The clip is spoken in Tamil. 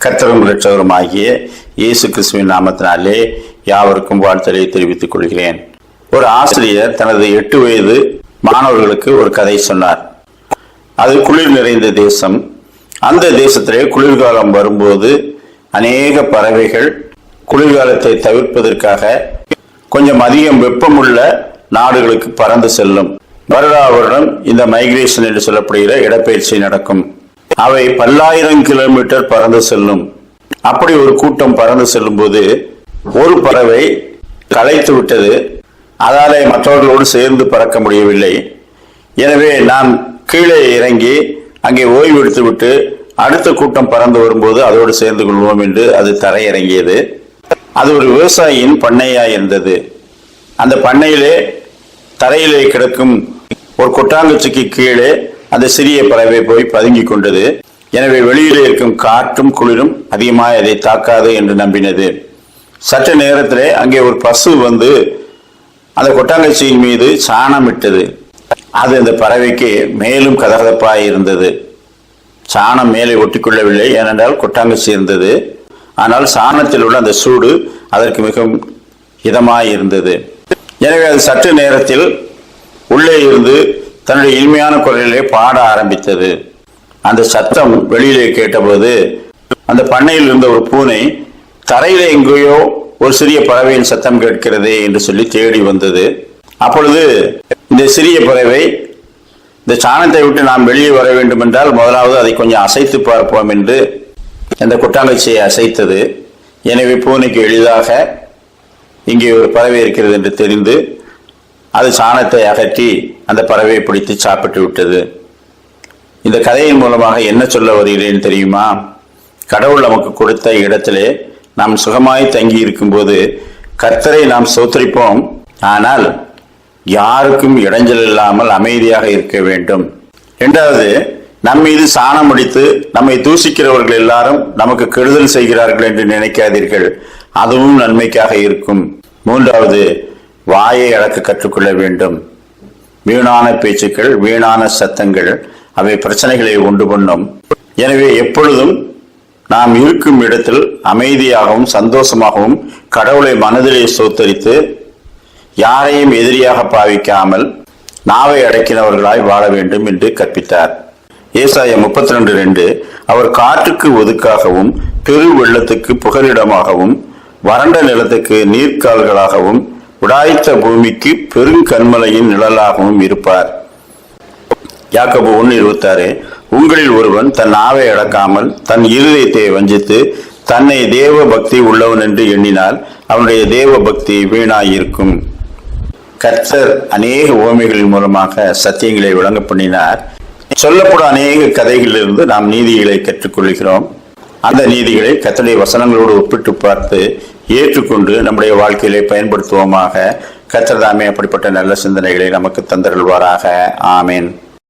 கர்த்தரும் இரட்சகரும் ஆகிய இயேசு கிறிஸ்துவின் நாமத்தினாலே யாவருக்கும் வாழ்த்தலை தெரிவித்துக் கொள்கிறேன். ஒரு ஆசிரியர் தனது 8 வயது மாணவர்களுக்கு ஒரு கதை சொன்னார். அது குளிர் நிறைந்த தேசம். அந்த தேசத்திலே குளிர்காலம் வரும்போது அநேக பறவைகள் குளிர்காலத்தை தவிர்ப்பதற்காக கொஞ்சம் அதிகம் வெப்பமுள்ள நாடுகளுக்கு பறந்து செல்லும். வருடா வருடம் இந்த மைக்ரேஷன் என்று சொல்லப்படுகிற இடப்பெயர்ச்சி நடக்கும். அவை பல்லாயிரம் கிலோமீட்டர் பறந்து செல்லும். அப்படி ஒரு கூட்டம் பறந்து செல்லும் போது ஒரு பறவை களைத்து விட்டது. அதாலே மற்றவர்களோடு சேர்ந்து பறக்க முடியவில்லை. எனவே நாம் கீழே இறங்கி அங்கே ஓய்வு எடுத்து விட்டு அடுத்த கூட்டம் பறந்து வரும்போது அதோடு சேர்ந்து கொள்வோம் என்று அது தரையிறங்கியது. அது ஒரு விவசாயியின் பண்ணையாய் இருந்தது. அந்த பண்ணையிலே தரையிலே கிடக்கும் ஒரு கொட்டாங்குச்சிக்கு கீழே அந்த சிறிய பறவை போய் பதுங்கி கொண்டது. எனவே வெளியிலே இருக்கும் காற்றும் குளிரும் அதிகமாக அதை தாக்காது என்று நம்பினது. சற்று நேரத்திலே அங்கே ஒரு பசு வந்து அந்த கொட்டாங்குச்சியின் மீது சாணமிட்டது. அது அந்த பறவைக்கு மேலும் கதகதப்பாய் இருந்தது. சாணம் மேலே ஒட்டிக்கொள்ளவில்லை, ஏனென்றால் கொட்டாங்குச்சி இருந்தது. ஆனால் சாணத்தில் உள்ள அந்த சூடு அதற்கு மிகவும் இதமாய் இருந்தது. எனவே அது சற்று நேரத்தில் உள்ளே இருந்து தன்னுடைய இனிமையான குரலிலே பாட ஆரம்பித்தது. அந்த சத்தம் வெளியிலே கேட்டபோது அந்த பண்ணையில் இருந்த ஒரு பூனை தரையிலே எங்கேயோ ஒரு சிறிய பறவையின் சத்தம் கேட்கிறதே என்று சொல்லி தேடி வந்தது. அப்பொழுது இந்த சிறிய பறவை இந்த சாணத்தை விட்டு நாம் வெளியே வர வேண்டும் என்றால் முதலாவது அதை கொஞ்சம் அசைத்து பார்ப்போம் என்று அந்த கொட்டாங்குச்சியை அசைத்தது. எனவே பூனைக்கு எளிதாக இங்கே ஒரு பறவை இருக்கிறது என்று தெரிந்து அது சாணத்தை அகற்றி அந்த பறவையை பிடித்து சாப்பிட்டு விட்டது. இந்த கதையின் மூலமாக என்ன சொல்ல வருகிறேன் தெரியுமா? கடவுள் நமக்கு கொடுத்த இடத்திலே நாம் சுகமாய் தங்கி இருக்கும் போது கர்த்தரை நாம் ஸ்தோத்திரிப்போம். ஆனால் யாருக்கும் இடைஞ்சல் இல்லாமல் அமைதியாக இருக்க வேண்டும். இரண்டாவது, நம் மீது சாணம் அடித்து நம்மை தூசிக்கிறவர்கள் எல்லாரும் நமக்கு கெடுதல் செய்கிறார்கள் என்று நினைக்காதீர்கள். அதுவும் நன்மைக்காக இருக்கும். மூன்றாவது, வாயை அடக்க கற்றுக்கொள்ள வேண்டும். வீணான பேச்சுக்கள், வீணான சத்தங்கள் அவை பிரச்சனைகளை உண்டு பண்ணும். எனவே எப்பொழுதும் நாம் இருக்கும் இடத்தில் அமைதியாகவும் சந்தோஷமாகவும் கடவுளை மனதிலே ஸ்தோத்தரித்து யாரையும் எதிரியாக பாவிக்காமல் நாவை அடக்கினவர்களாய் வாழ வேண்டும் என்று கற்பித்தார். ஏசாயா 32:2 அவர் காற்றுக்கு ஒதுக்காகவும் பெரு வெள்ளத்துக்கு புகலிடமாகவும் வறண்ட நிலத்துக்கு நீர்க்கால்களாகவும் உடாய்த்த பூமிக்கு பெருங்கண்மலையின் நிழலாகவும் இருப்பார். யாக்கோபு 1:26 உங்களில் ஒருவன் தன் நாவை அடக்காமல் தன் இருதயத்தை வஞ்சித்து தன்னை தேவ பக்தி உள்ளவன் என்று எண்ணினால் அவனுடைய தேவ பக்தி வீணாயிருக்கும். கர்த்தர் அநேக உவமைகளின் மூலமாக சத்தியங்களை விளங்க பண்ணினார். சொல்லப்படும் அநேக கதைகளிலிருந்து நாம் நீதிகளை கற்றுக்கொள்கிறோம். அந்த நீதிகளை கர்த்தருடைய வசனங்களோடு ஒப்பிட்டு பார்த்து ஏற்றுக்கொண்டு நம்முடைய வாழ்க்கையிலே பயன்படுத்துவோமாக. கர்த்தர் தாமே அப்படிப்பட்ட நல்ல சிந்தனைகளை நமக்கு தந்தருள்வாராக. ஆமேன்.